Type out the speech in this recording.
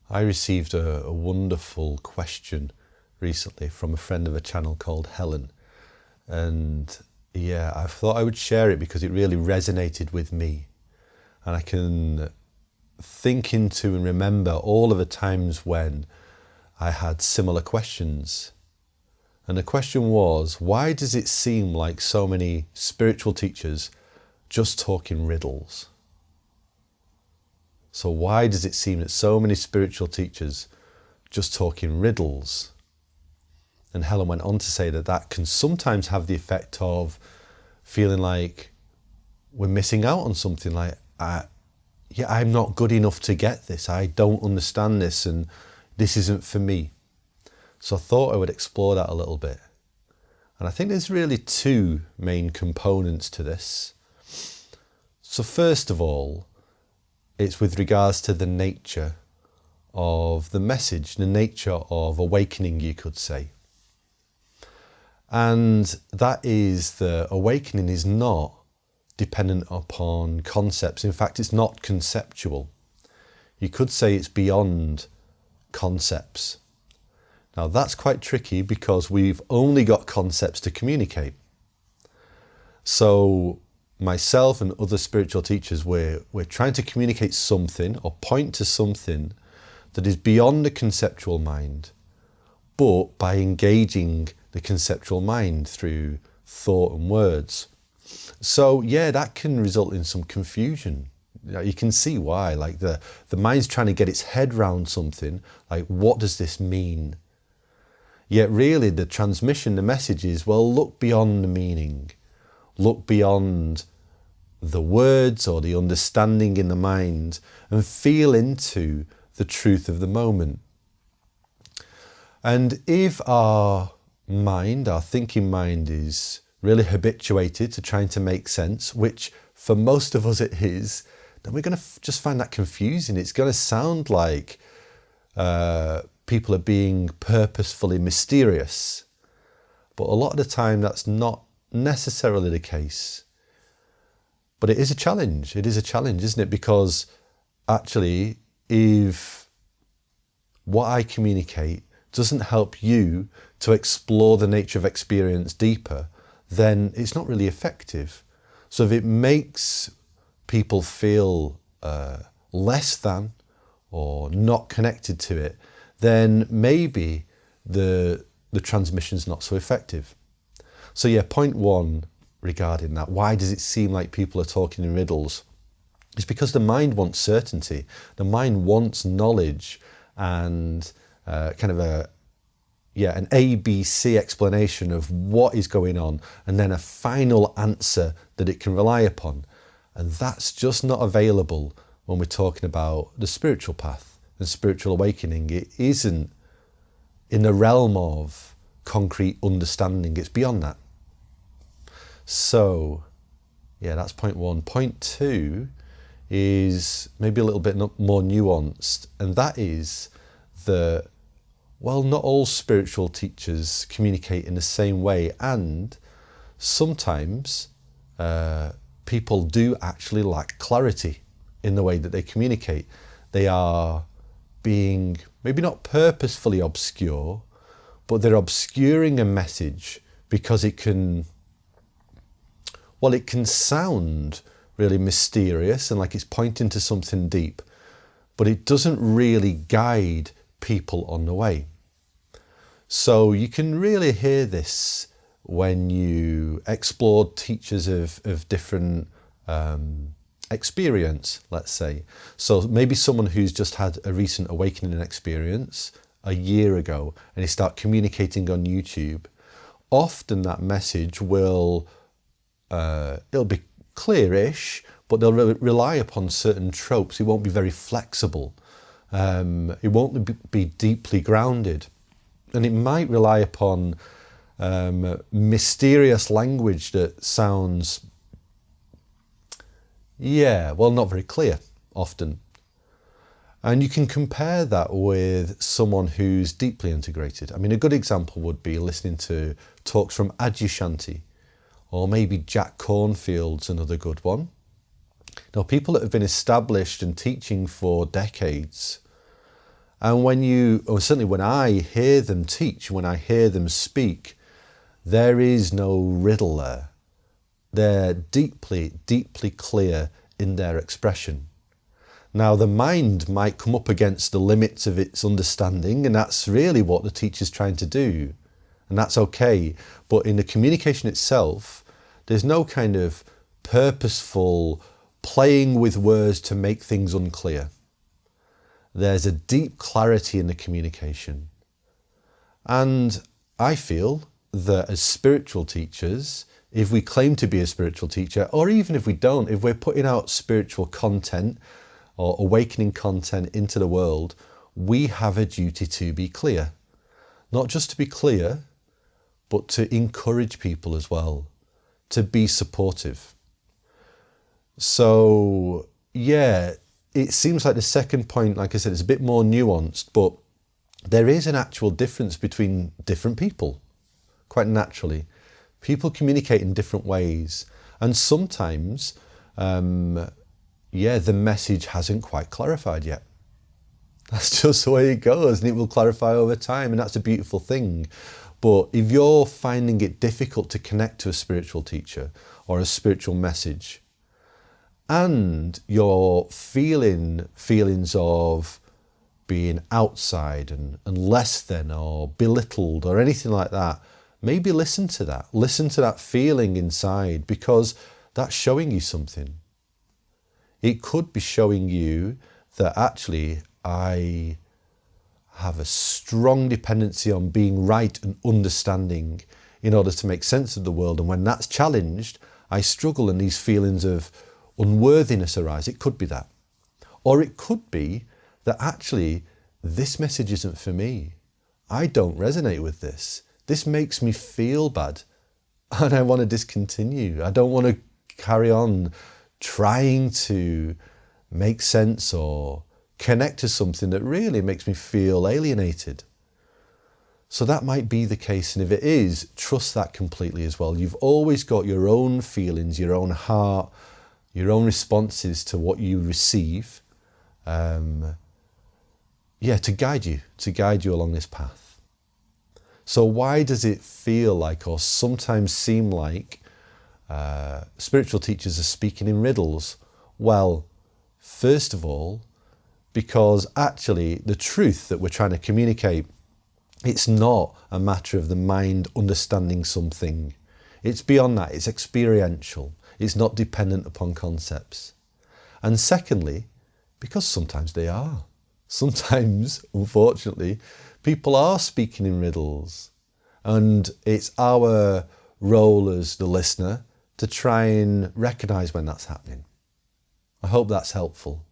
I received a wonderful question recently from a friend of a channel called Helen. And yeah, I thought I would share it because it really resonated with me. And I can think into and remember all of the times when I had similar questions. And the question was, why does it seem like so many spiritual teachers just talk in riddles? So why does it seem that so many spiritual teachers just talk in riddles? And Helen went on to say that that can sometimes have the effect of feeling like we're missing out on something, like, I'm not good enough to get this, I don't understand this, and this isn't for me. So I thought I would explore that a little bit. And I think there's really two main components to this. So first of all, it's with regards to the nature of the message, the nature of awakening, you could say. And that is, the awakening is not dependent upon concepts. In fact, it's not conceptual. You could say it's beyond concepts. Now that's quite tricky because we've only got concepts to communicate. So myself and other spiritual teachers, we're trying to communicate something or point to something that is beyond the conceptual mind, but by engaging the conceptual mind through thought and words. So yeah, that can result in some confusion. You can see why, like the mind's trying to get its head round something, like what does this mean? Yet really the transmission, the message is, well, look beyond the meaning. Look beyond the words or the understanding in the mind and feel into the truth of the moment. And if our mind, our thinking mind, is really habituated to trying to make sense, which for most of us it is, then we're going to just find that confusing. It's going to sound like people are being purposefully mysterious. But a lot of the time that's not necessarily the case. But it is a challenge. It is a challenge, isn't it? Because actually, if what I communicate doesn't help you to explore the nature of experience deeper, then it's not really effective. So if it makes people feel less than or not connected to it, then maybe the transmission's not so effective. So yeah, point one regarding that, why does it seem like people are talking in riddles? It's because the mind wants certainty. The mind wants knowledge and kind of an ABC explanation of what is going on, and then a final answer that it can rely upon. And that's just not available when we're talking about the spiritual path and spiritual awakening. It isn't in the realm of concrete understanding. It's beyond that. So, yeah, that's point one. Point two is maybe a little bit more nuanced, and that is that, well, not all spiritual teachers communicate in the same way, and sometimes people do actually lack clarity in the way that they communicate. They are being maybe not purposefully obscure, but they're obscuring a message because it can sound really mysterious and like it's pointing to something deep, but it doesn't really guide people on the way. So you can really hear this when you explore teachers of different experience, let's say. So maybe someone who's just had a recent awakening experience a year ago and they start communicating on YouTube. Often that message will it'll be clearish, but they'll rely upon certain tropes. It won't be very flexible. It won't be deeply grounded. And it might rely upon mysterious language that sounds, not very clear often. And you can compare that with someone who's deeply integrated. I mean, a good example would be listening to talks from Adyashanti, or maybe Jack Cornfield's another good one. Now, people that have been established and teaching for decades, And or certainly when I hear them teach, when I hear them speak, there is no riddle there. They're deeply, deeply clear in their expression. Now, the mind might come up against the limits of its understanding, and that's really what the teacher's trying to do. And that's okay. But in the communication itself, there's no kind of purposeful playing with words to make things unclear. There's a deep clarity in the communication. And I feel that as spiritual teachers, if we claim to be a spiritual teacher, or even if we don't, if we're putting out spiritual content or awakening content into the world, we have a duty to be clear. Not just to be clear, but to encourage people as well, to be supportive. So, yeah, it seems like the second point, like I said, is a bit more nuanced, but there is an actual difference between different people, quite naturally. People communicate in different ways, and sometimes, the message hasn't quite clarified yet. That's just the way it goes, and it will clarify over time, and that's a beautiful thing. But if you're finding it difficult to connect to a spiritual teacher or a spiritual message, and you're feeling feelings of being outside and less than or belittled or anything like that, maybe listen to that. Listen to that feeling inside, because that's showing you something. It could be showing you that actually I have a strong dependency on being right and understanding in order to make sense of the world. And when that's challenged, I struggle and these feelings of unworthiness arise. It could be that. Or it could be that actually this message isn't for me. I don't resonate with this. This makes me feel bad and I want to discontinue. I don't want to carry on trying to make sense or connect to something that really makes me feel alienated. So that might be the case, and if it is, trust that completely as well. You've always got your own feelings, your own heart, your own responses to what you receive, to guide you along this path. So why does it feel like, or sometimes seem like, spiritual teachers are speaking in riddles? Well, first of all, because actually the truth that we're trying to communicate, it's not a matter of the mind understanding something. It's beyond that. It's experiential. It's not dependent upon concepts. And secondly, because sometimes they are. Sometimes, unfortunately, people are speaking in riddles. And it's our role as the listener to try and recognise when that's happening. I hope that's helpful.